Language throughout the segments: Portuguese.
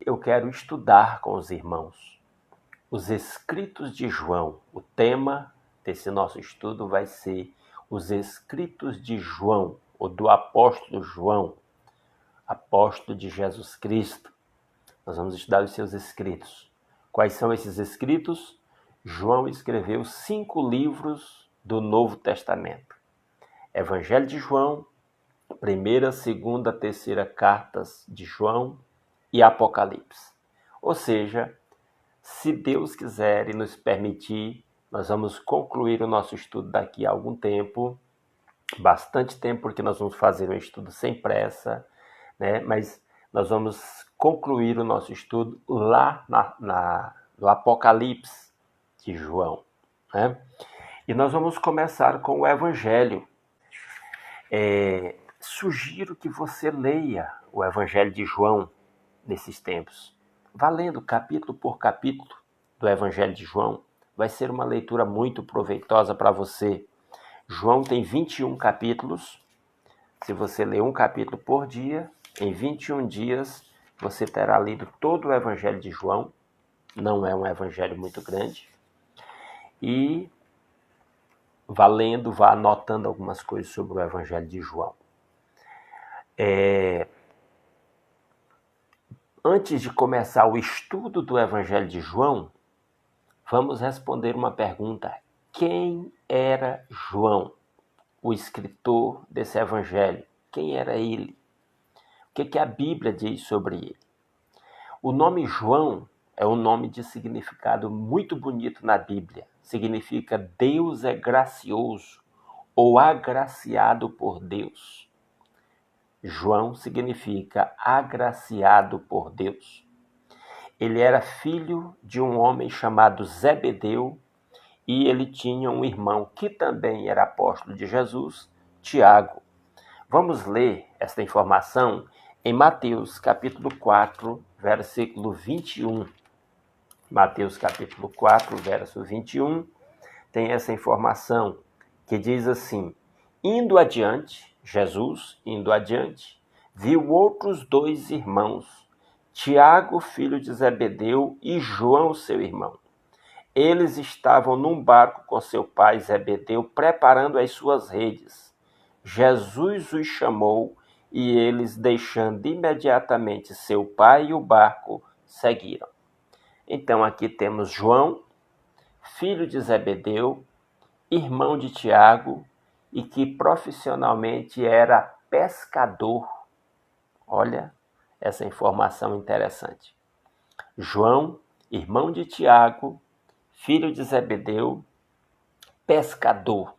eu quero estudar com os irmãos os escritos de João. O tema desse nosso estudo vai ser os escritos de João, ou do apóstolo João, apóstolo de Jesus Cristo. Nós vamos estudar os seus escritos. Quais são esses escritos? João escreveu 5 livros do Novo Testamento. Evangelho de João, 1ª, 2ª, 3ª cartas de João e Apocalipse. Ou seja, se Deus quiser e nos permitir, nós vamos concluir o nosso estudo daqui a algum tempo, bastante tempo, porque nós vamos fazer um estudo sem pressa, né? Mas nós vamos concluir o nosso estudo lá no Apocalipse de João, né? E nós vamos começar com o Evangelho. Sugiro que você leia o Evangelho de João nesses tempos. Vá lendo capítulo por capítulo do Evangelho de João. Vai ser uma leitura muito proveitosa para você. João tem 21 capítulos. Se você ler um capítulo por dia, em 21 dias, você terá lido todo o Evangelho de João. Não é um evangelho muito grande. E vá lendo, vá anotando algumas coisas sobre o Evangelho de João. Antes de começar o estudo do Evangelho de João, vamos responder uma pergunta. Quem era João, o escritor desse Evangelho? Quem era ele? O que a Bíblia diz sobre ele? O nome João é um nome de significado muito bonito na Bíblia. Significa Deus é gracioso ou agraciado por Deus. João significa agraciado por Deus. Ele era filho de um homem chamado Zebedeu e ele tinha um irmão que também era apóstolo de Jesus, Tiago. Vamos ler esta informação em Mateus capítulo 4, versículo 21. Mateus capítulo 4, verso 21, tem essa informação que diz assim: indo adiante, Jesus, indo adiante, viu outros 2 irmãos, Tiago, filho de Zebedeu, e João, seu irmão. Eles estavam num barco com seu pai Zebedeu, preparando as suas redes. Jesus os chamou e eles, deixando imediatamente seu pai e o barco, seguiram. Então aqui temos João, filho de Zebedeu, irmão de Tiago, e que profissionalmente era pescador. Olha essa informação interessante. João, irmão de Tiago, filho de Zebedeu, pescador.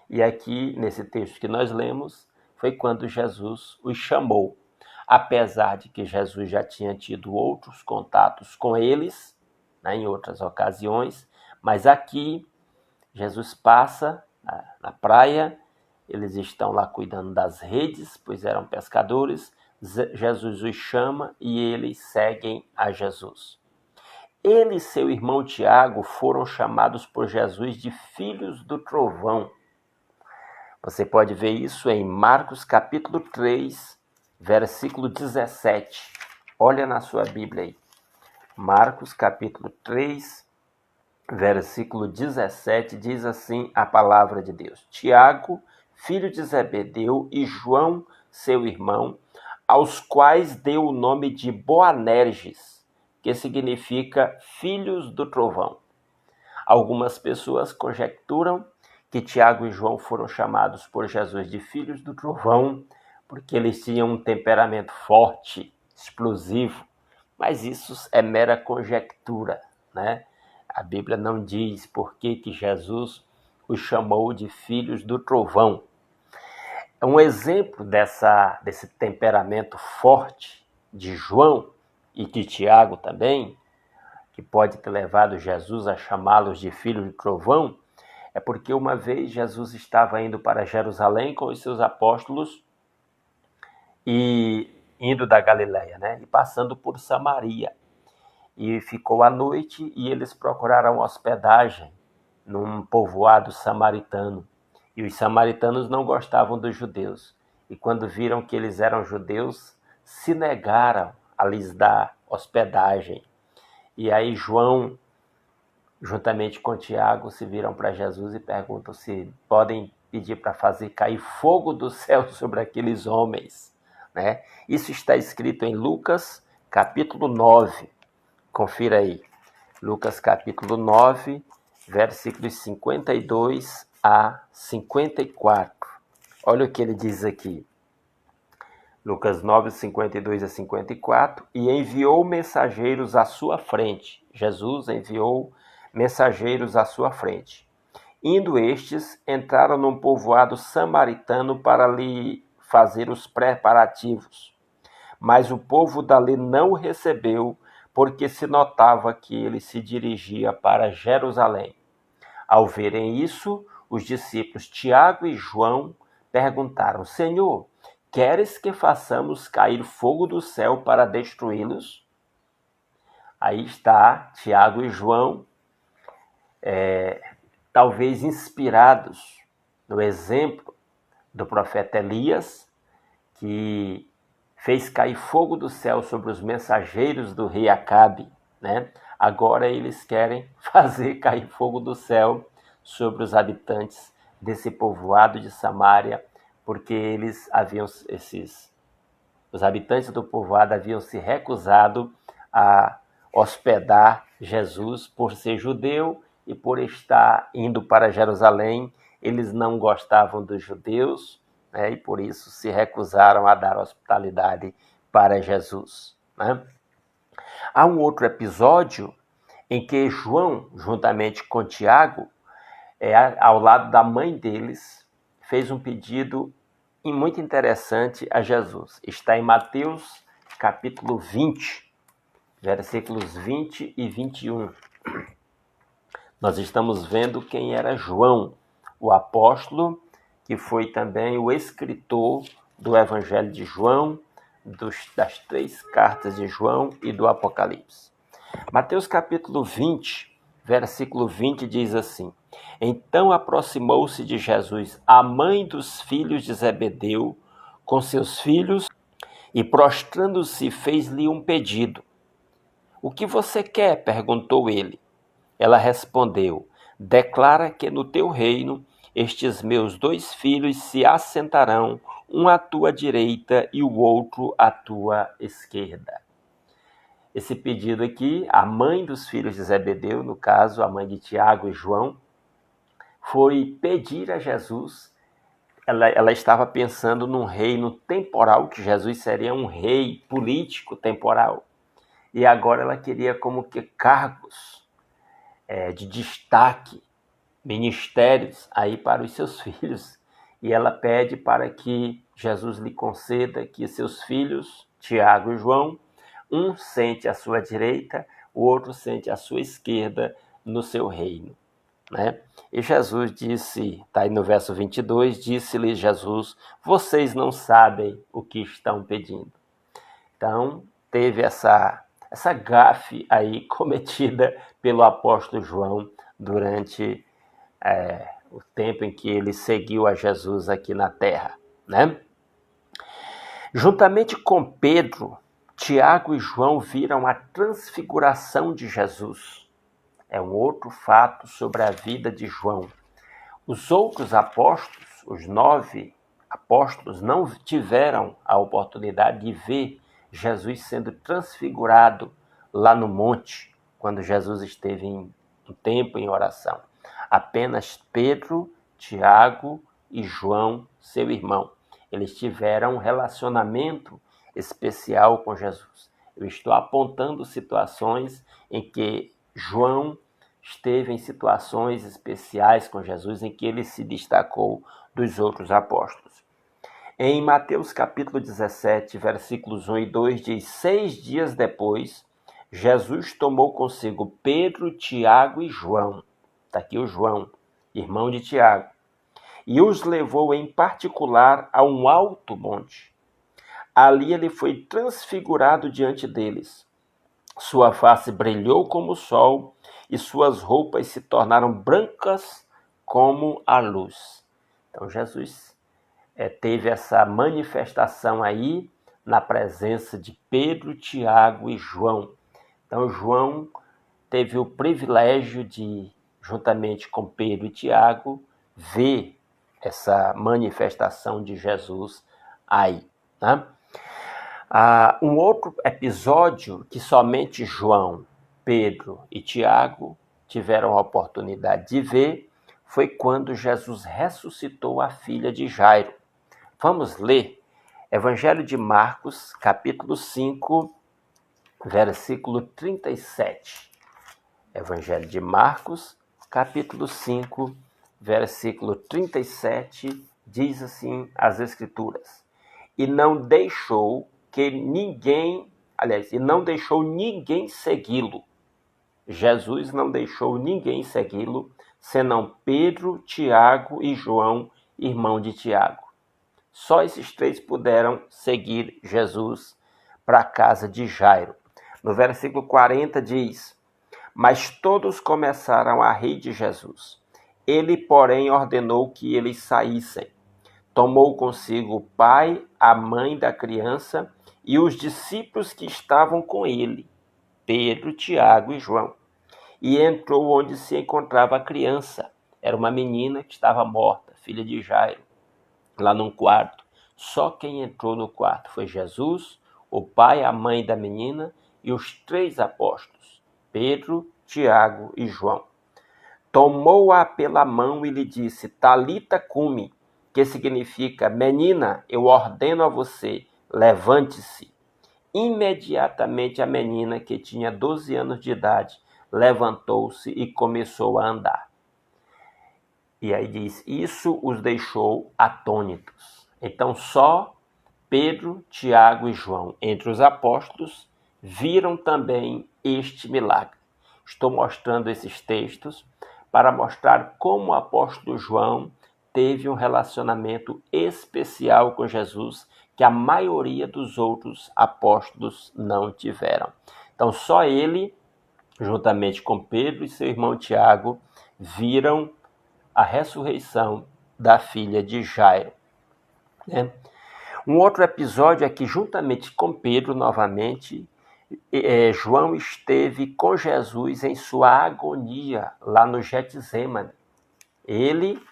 E aqui, nesse texto que nós lemos, foi quando Jesus os chamou. Apesar de que Jesus já tinha tido outros contatos com eles, né, em outras ocasiões, mas aqui Jesus passa na praia, eles estão lá cuidando das redes, pois eram pescadores. Jesus os chama e eles seguem a Jesus. Ele e seu irmão Tiago foram chamados por Jesus de filhos do trovão. Você pode ver isso em Marcos capítulo 3, versículo 17. Olha na sua Bíblia aí. Marcos capítulo 3, versículo 17, diz assim a palavra de Deus: Tiago, filho de Zebedeu, e João, seu irmão, aos quais deu o nome de Boanerges, que significa filhos do trovão. Algumas pessoas conjecturam que Tiago e João foram chamados por Jesus de filhos do trovão, porque eles tinham um temperamento forte, explosivo, mas isso é mera conjectura, né? A Bíblia não diz por que Jesus os chamou de filhos do trovão. Um exemplo desse temperamento forte de João e de Tiago também, que pode ter levado Jesus a chamá-los de filhos do trovão, é porque uma vez Jesus estava indo para Jerusalém com os seus apóstolos e indo da Galileia, né? E passando por Samaria. E ficou à noite e eles procuraram hospedagem num povoado samaritano. E os samaritanos não gostavam dos judeus. E quando viram que eles eram judeus, se negaram a lhes dar hospedagem. E aí João, juntamente com Tiago, se viram para Jesus e perguntam se podem pedir para fazer cair fogo do céu sobre aqueles homens, né? Isso está escrito em Lucas, capítulo 9. Confira aí. Lucas, capítulo 9, versículos 52 a 54. Olha o que ele diz aqui. Lucas 9, 52 a 54. E enviou mensageiros à sua frente. Jesus enviou mensageiros à sua frente. Indo estes, entraram num povoado samaritano para lhe fazer os preparativos. Mas o povo dali não o recebeu, porque se notava que ele se dirigia para Jerusalém. Ao verem isso, os discípulos Tiago e João perguntaram: Senhor, queres que façamos cair fogo do céu para destruí-los? Aí está Tiago e João, talvez inspirados no exemplo do profeta Elias, que fez cair fogo do céu sobre os mensageiros do rei Acabe, né? Agora eles querem fazer cair fogo do céu sobre os habitantes desse povoado de Samaria, porque os habitantes do povoado haviam se recusado a hospedar Jesus por ser judeu e por estar indo para Jerusalém. Eles não gostavam dos judeus, né, e por isso se recusaram a dar hospitalidade para Jesus, né? Há um outro episódio em que João, juntamente com Tiago, ao lado da mãe deles, fez um pedido muito interessante a Jesus. Está em Mateus capítulo 20, versículos 20 e 21. Nós estamos vendo quem era João, o apóstolo, que foi também o escritor do Evangelho de João, das 3 cartas de João e do Apocalipse. Mateus capítulo 20, versículo 20 diz assim: Então aproximou-se de Jesus a mãe dos filhos de Zebedeu com seus filhos e, prostrando-se, fez-lhe um pedido. O que você quer? Perguntou ele. Ela respondeu: Declara que no teu reino estes meus 2 filhos se assentarão, um à tua direita e o outro à tua esquerda. Esse pedido aqui, a mãe dos filhos de Zebedeu, no caso, a mãe de Tiago e João, foi pedir a Jesus. Ela estava pensando num reino temporal, que Jesus seria um rei político temporal. E agora ela queria como que cargos de destaque, ministérios aí para os seus filhos. E ela pede para que Jesus lhe conceda que seus filhos, Tiago e João, um sente à sua direita, o outro sente à sua esquerda no seu reino, né? E Jesus disse, está aí no verso 22, disse-lhe Jesus: vocês não sabem o que estão pedindo. Então, teve essa gafe aí cometida pelo apóstolo João durante o tempo em que ele seguiu a Jesus aqui na terra, né? Juntamente com Pedro, Tiago e João viram a transfiguração de Jesus. É um outro fato sobre a vida de João. Os outros apóstolos, os 9 apóstolos, não tiveram a oportunidade de ver Jesus sendo transfigurado lá no monte, quando Jesus esteve um tempo em oração. Apenas Pedro, Tiago e João, seu irmão. Eles tiveram um relacionamento especial com Jesus. Eu estou apontando situações em que João esteve em situações especiais com Jesus, em que ele se destacou dos outros apóstolos. Em Mateus capítulo 17, versículos 1 e 2, diz: 6 dias depois, Jesus tomou consigo Pedro, Tiago e João. Está aqui o João, irmão de Tiago. E os levou em particular a um alto monte. Ali ele foi transfigurado diante deles. Sua face brilhou como o sol e suas roupas se tornaram brancas como a luz. Então Jesus teve essa manifestação aí na presença de Pedro, Tiago e João. Então, João teve o privilégio de, juntamente com Pedro e Tiago, ver essa manifestação de Jesus aí, né? Um outro episódio que somente João, Pedro e Tiago tiveram a oportunidade de ver foi quando Jesus ressuscitou a filha de Jairo. Vamos ler Evangelho de Marcos, capítulo 5, versículo 37. Evangelho de Marcos, capítulo 5, versículo 37, diz assim as Escrituras: E não deixou ninguém segui-lo. Jesus não deixou ninguém segui-lo, senão Pedro, Tiago e João, irmão de Tiago. Só esses três puderam seguir Jesus para a casa de Jairo. No versículo 40 diz: Mas todos começaram a rir de Jesus. Ele, porém, ordenou que eles saíssem. Tomou consigo o pai, a mãe da criança e os discípulos que estavam com ele, Pedro, Tiago e João. E entrou onde se encontrava a criança. Era uma menina que estava morta, filha de Jairo, lá num quarto. Só quem entrou no quarto foi Jesus, o pai, a mãe da menina e os três apóstolos, Pedro, Tiago e João. Tomou-a pela mão e lhe disse: Talita cumi, que significa: Menina, eu ordeno a você, levante-se. Imediatamente a menina, que tinha 12 anos de idade, levantou-se e começou a andar. E aí diz: Isso os deixou atônitos. Então só Pedro, Tiago e João, entre os apóstolos, viram também este milagre. Estou mostrando esses textos para mostrar como o apóstolo João teve um relacionamento especial com Jesus que a maioria dos outros apóstolos não tiveram. Então só ele, juntamente com Pedro e seu irmão Tiago, viram a ressurreição da filha de Jairo, né? Um outro episódio é que, juntamente com Pedro, novamente, João esteve com Jesus em sua agonia, lá no Getsêmani. Ele,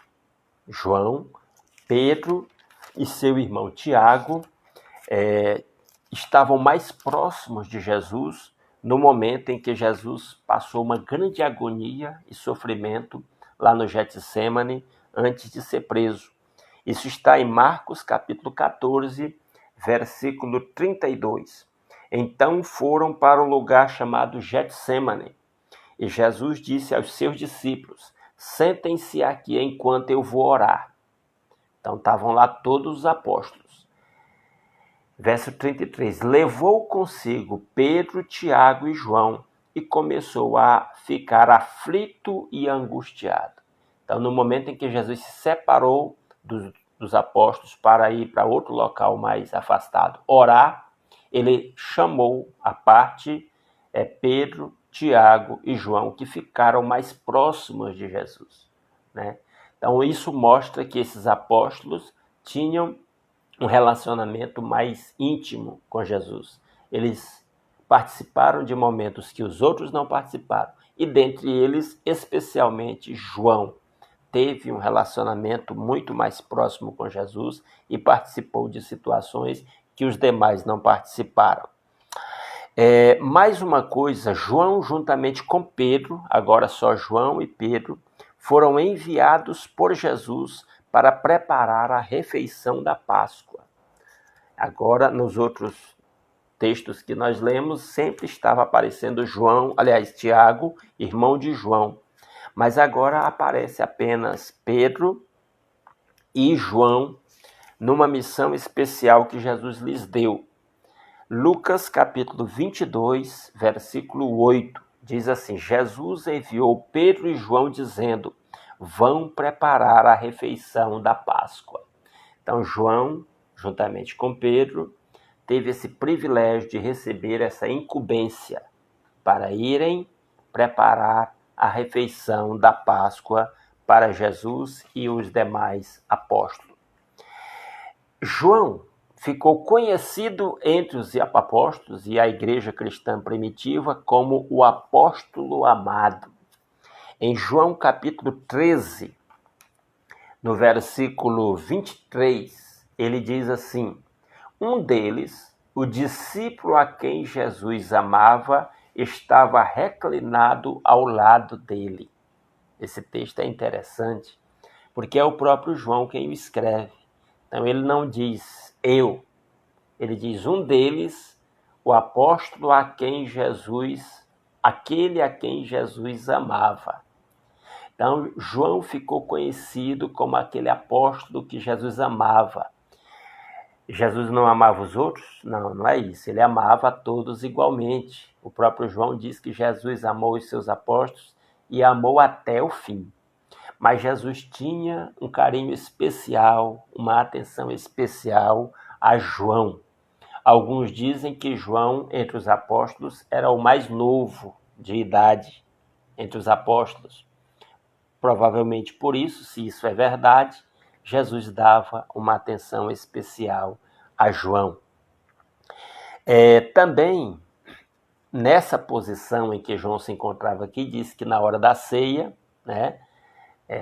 João, Pedro e seu irmão Tiago estavam mais próximos de Jesus no momento em que Jesus passou uma grande agonia e sofrimento lá no Getsêmani antes de ser preso. Isso está em Marcos capítulo 14, versículo 32. Então foram para um lugar chamado Getsêmani, e Jesus disse aos seus discípulos: Sentem-se aqui enquanto eu vou orar. Então estavam lá todos os apóstolos. Verso 33. Levou consigo Pedro, Tiago e João e começou a ficar aflito e angustiado. Então, no momento em que Jesus se separou dos apóstolos para ir para outro local mais afastado, orar, ele chamou à parte Pedro, Tiago e João, que ficaram mais próximos de Jesus, né? Então, isso mostra que esses apóstolos tinham um relacionamento mais íntimo com Jesus. Eles participaram de momentos que os outros não participaram. E dentre eles, especialmente João, teve um relacionamento muito mais próximo com Jesus e participou de situações que os demais não participaram. Mais uma coisa, João, juntamente com Pedro, agora só João e Pedro, foram enviados por Jesus para preparar a refeição da Páscoa. Agora, nos outros textos que nós lemos, sempre estava aparecendo Tiago, irmão de João. Mas agora aparece apenas Pedro e João numa missão especial que Jesus lhes deu. Lucas capítulo 22, versículo 8, diz assim: Jesus enviou Pedro e João dizendo: Vão preparar a refeição da Páscoa. Então João, juntamente com Pedro, teve esse privilégio de receber essa incumbência para irem preparar a refeição da Páscoa para Jesus e os demais apóstolos. João ficou conhecido entre os apóstolos e a igreja cristã primitiva como o apóstolo amado. Em João capítulo 13, no versículo 23, ele diz assim: um deles, o discípulo a quem Jesus amava, estava reclinado ao lado dele. Esse texto é interessante, porque é o próprio João quem o escreve. Então ele não diz eu, ele diz um deles, o apóstolo a quem Jesus, aquele a quem Jesus amava. Então João ficou conhecido como aquele apóstolo que Jesus amava. Jesus não amava os outros? Não, não é isso. Ele amava a todos igualmente. O próprio João diz que Jesus amou os seus apóstolos e amou até o fim. Mas Jesus tinha um carinho especial, uma atenção especial a João. Alguns dizem que João, entre os apóstolos, era o mais novo de idade entre os apóstolos. Provavelmente por isso, se isso é verdade, Jesus dava uma atenção especial a João. Também, nessa posição em que João se encontrava aqui, diz que na hora da ceia,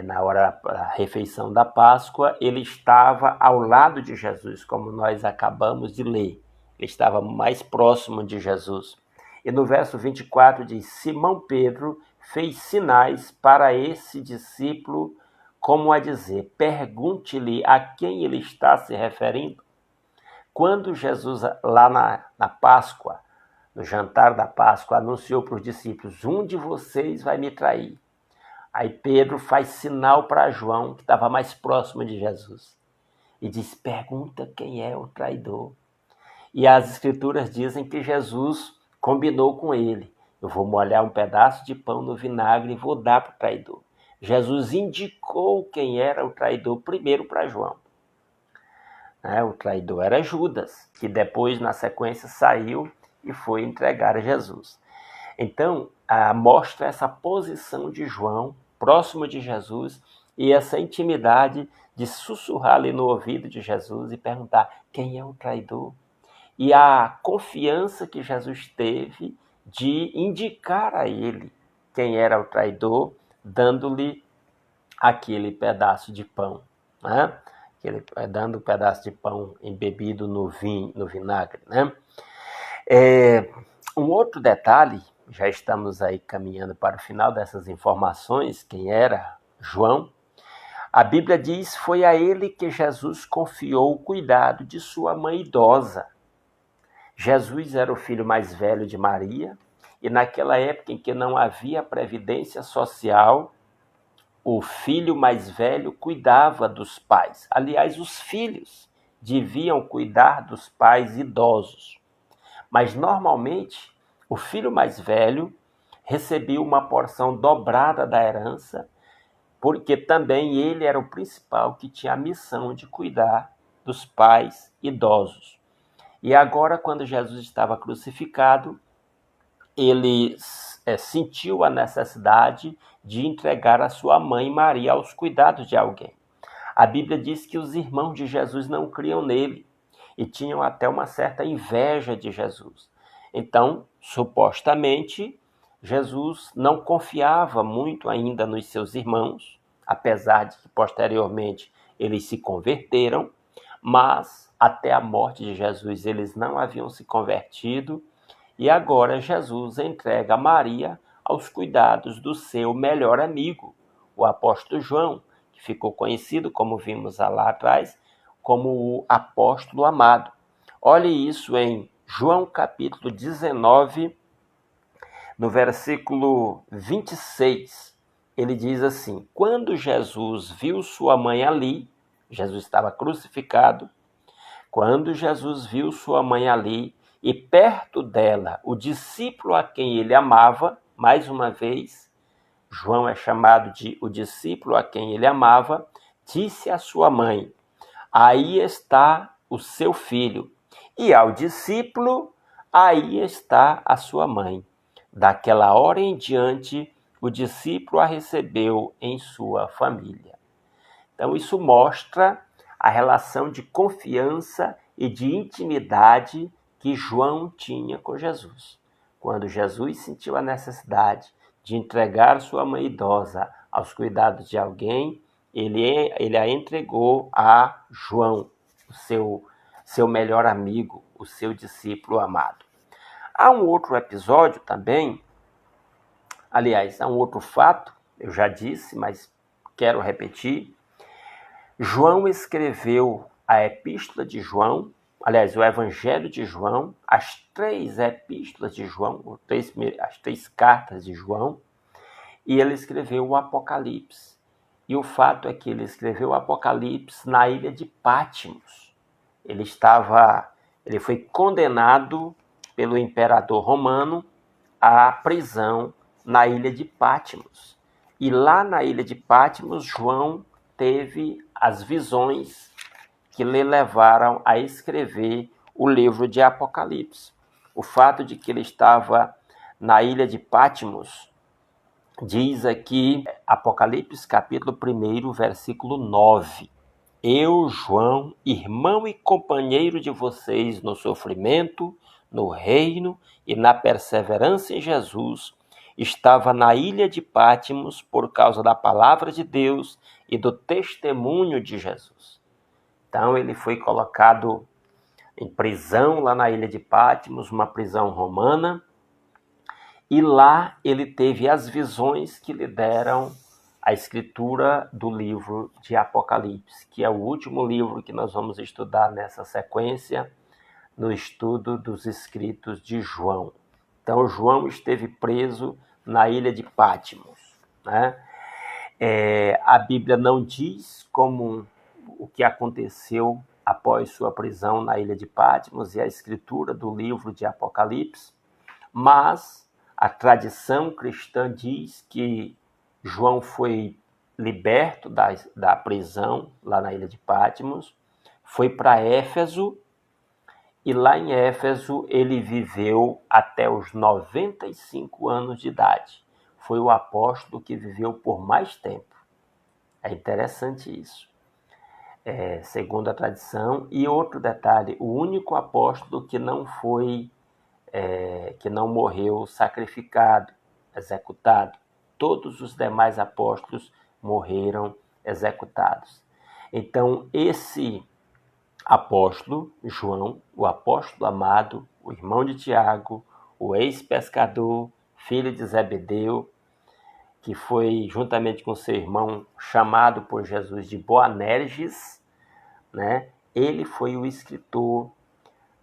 na hora da refeição da Páscoa, ele estava ao lado de Jesus, como nós acabamos de ler. Ele estava mais próximo de Jesus. E no verso 24 diz: Simão Pedro fez sinais para esse discípulo, como a dizer, pergunte-lhe a quem ele está se referindo. Quando Jesus, lá na Páscoa, no jantar da Páscoa, anunciou para os discípulos: um de vocês vai me trair. Aí Pedro faz sinal para João, que estava mais próximo de Jesus, e diz: pergunta quem é o traidor. E as escrituras dizem que Jesus combinou com ele: eu vou molhar um pedaço de pão no vinagre e vou dar para o traidor. Jesus indicou quem era o traidor primeiro para João. O traidor era Judas, que depois, na sequência, saiu e foi entregar a Jesus. Então, mostra essa posição de João, próximo de Jesus, e essa intimidade de sussurrar ali no ouvido de Jesus e perguntar quem é o traidor. E a confiança que Jesus teve de indicar a ele quem era o traidor, dando-lhe aquele pedaço de pão, dando um pedaço de pão embebido no vinagre. Um outro detalhe, já estamos aí caminhando para o final dessas informações, quem era João, a Bíblia diz: foi a ele que Jesus confiou o cuidado de sua mãe idosa. Jesus era o filho mais velho de Maria, e naquela época em que não havia previdência social, o filho mais velho cuidava dos pais. Aliás, os filhos deviam cuidar dos pais idosos. Mas, normalmente, o filho mais velho recebia uma porção dobrada da herança, porque também ele era o principal que tinha a missão de cuidar dos pais idosos. E agora, quando Jesus estava crucificado, ele sentiu a necessidade de entregar a sua mãe Maria aos cuidados de alguém. A Bíblia diz que os irmãos de Jesus não criam nele e tinham até uma certa inveja de Jesus. Então, supostamente, Jesus não confiava muito ainda nos seus irmãos, apesar de que posteriormente eles se converteram, mas até a morte de Jesus eles não haviam se convertido. E agora Jesus entrega Maria aos cuidados do seu melhor amigo, o apóstolo João, que ficou conhecido, como vimos lá atrás, como o apóstolo amado. Olhe isso em João capítulo 19, no versículo 26. Ele diz assim: quando Jesus viu sua mãe ali, Jesus estava crucificado, quando Jesus viu sua mãe ali, e perto dela o discípulo a quem ele amava, mais uma vez, João é chamado de o discípulo a quem ele amava, disse à sua mãe: aí está o seu filho. E ao discípulo: aí está a sua mãe. Daquela hora em diante, o discípulo a recebeu em sua família. Então, isso mostra a relação de confiança e de intimidade que João tinha com Jesus. Quando Jesus sentiu a necessidade de entregar sua mãe idosa aos cuidados de alguém, ele a entregou a João, o seu melhor amigo, o seu discípulo amado. Há um outro episódio também, aliás, há um outro fato, eu já disse, mas quero repetir. João escreveu a Epístola de João, aliás, o Evangelho de João, as 3 epístolas de João, as 3 cartas de João, e ele escreveu o Apocalipse. E o fato é que ele escreveu o Apocalipse na ilha de Patmos. Ele foi condenado pelo imperador romano à prisão na ilha de Patmos. E lá na ilha de Patmos, João teve as visões que lhe levaram a escrever o livro de Apocalipse. O fato de que ele estava na ilha de Patmos diz aqui, Apocalipse capítulo 1, versículo 9. Eu, João, irmão e companheiro de vocês no sofrimento, no reino e na perseverança em Jesus, estava na ilha de Patmos por causa da palavra de Deus e do testemunho de Jesus. Então ele foi colocado em prisão lá na ilha de Patmos, uma prisão romana, e lá ele teve as visões que lhe deram a escritura do livro de Apocalipse, que é o último livro que nós vamos estudar nessa sequência, no estudo dos escritos de João. Então, João esteve preso na ilha de Patmos, né? A Bíblia não diz o que aconteceu após sua prisão na ilha de Patmos e a escritura do livro de Apocalipse, mas a tradição cristã diz que João foi liberto da prisão lá na ilha de Patmos, foi para Éfeso, e lá em Éfeso ele viveu até os 95 anos de idade. Foi o apóstolo que viveu por mais tempo. É interessante isso. Segundo a tradição. E outro detalhe, o único apóstolo que não morreu sacrificado, executado. Todos os demais apóstolos morreram executados. Então, esse apóstolo, João, o apóstolo amado, o irmão de Tiago, o ex-pescador, filho de Zebedeu, que foi, juntamente com seu irmão, chamado por Jesus de Boanerges, né? Ele foi o escritor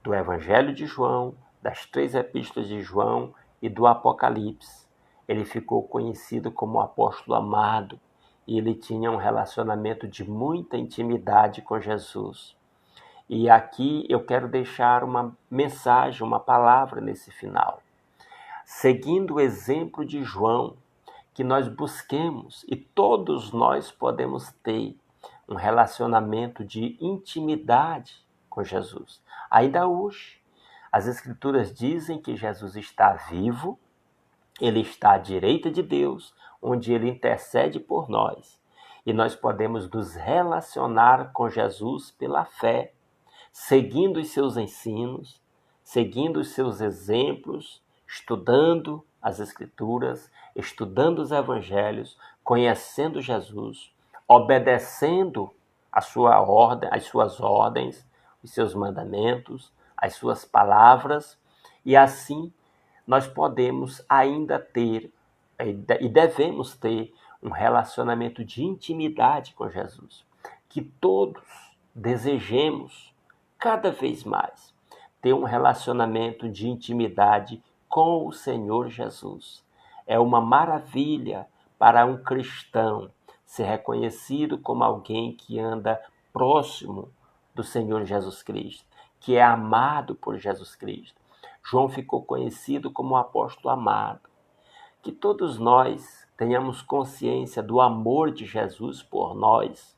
do Evangelho de João, das 3 epístolas de João e do Apocalipse. Ele ficou conhecido como o apóstolo amado e ele tinha um relacionamento de muita intimidade com Jesus. E aqui eu quero deixar uma mensagem, uma palavra nesse final. Seguindo o exemplo de João, que nós busquemos, e todos nós podemos ter um relacionamento de intimidade com Jesus. Ainda hoje, as Escrituras dizem que Jesus está vivo, ele está à direita de Deus, onde ele intercede por nós. E nós podemos nos relacionar com Jesus pela fé, seguindo os seus ensinos, seguindo os seus exemplos, estudando as Escrituras, estudando os Evangelhos, conhecendo Jesus, obedecendo as suas ordens, os seus mandamentos, as suas palavras, e assim nós podemos ainda ter e devemos ter um relacionamento de intimidade com Jesus, que todos desejemos cada vez mais ter um relacionamento de intimidade com o Senhor Jesus. É uma maravilha para um cristão ser reconhecido como alguém que anda próximo do Senhor Jesus Cristo, que é amado por Jesus Cristo. João ficou conhecido como o apóstolo amado. Que todos nós tenhamos consciência do amor de Jesus por nós,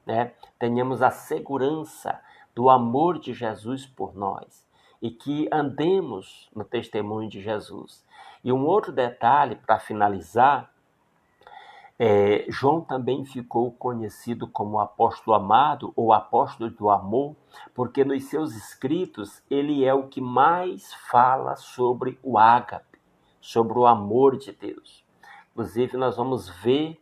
né? Tenhamos a segurança do amor de Jesus por nós e que andemos no testemunho de Jesus. E um outro detalhe para finalizar João também ficou conhecido como apóstolo amado ou apóstolo do amor, porque nos seus escritos ele é o que mais fala sobre o ágape, sobre o amor de Deus. Inclusive, nós vamos ver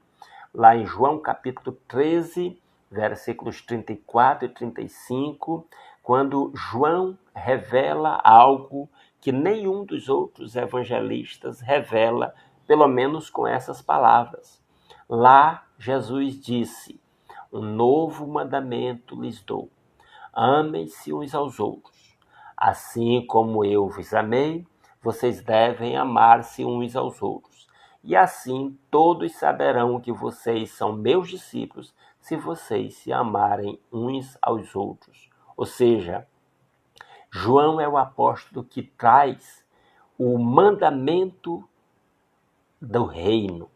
lá em João capítulo 13, versículos 34 e 35, quando João revela algo que nenhum dos outros evangelistas revela, pelo menos com essas palavras. Lá, Jesus disse: um novo mandamento lhes dou. Amem-se uns aos outros. Assim como eu vos amei, vocês devem amar-se uns aos outros. E assim todos saberão que vocês são meus discípulos, se vocês se amarem uns aos outros. Ou seja, João é o apóstolo que traz o mandamento do reino,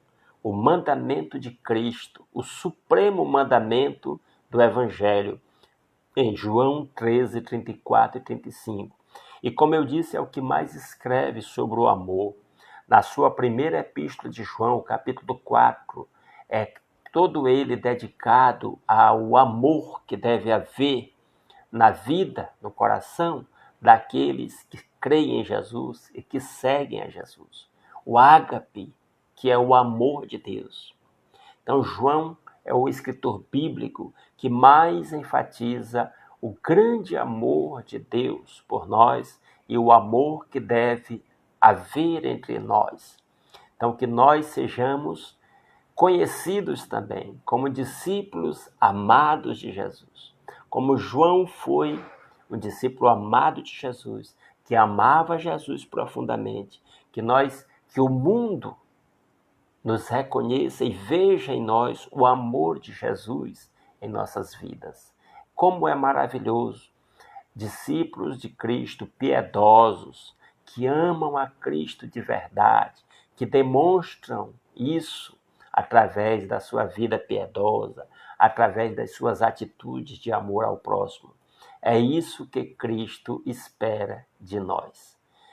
o mandamento de Cristo, o supremo mandamento do Evangelho, em João 13, 34 e 35. E como eu disse, é o que mais escreve sobre o amor. Na sua primeira epístola de João, capítulo 4, é todo ele dedicado ao amor que deve haver na vida, no coração daqueles que creem em Jesus e que seguem a Jesus. O ágape, que é o amor de Deus. Então, João é o escritor bíblico que mais enfatiza o grande amor de Deus por nós e o amor que deve haver entre nós. Então, que nós sejamos conhecidos também como discípulos amados de Jesus. Como João foi um discípulo amado de Jesus, que amava Jesus profundamente, que o mundo nos reconheça e veja em nós o amor de Jesus em nossas vidas. Como é maravilhoso! Discípulos de Cristo piedosos, que amam a Cristo de verdade, que demonstram isso através da sua vida piedosa, através das suas atitudes de amor ao próximo. É isso que Cristo espera de nós.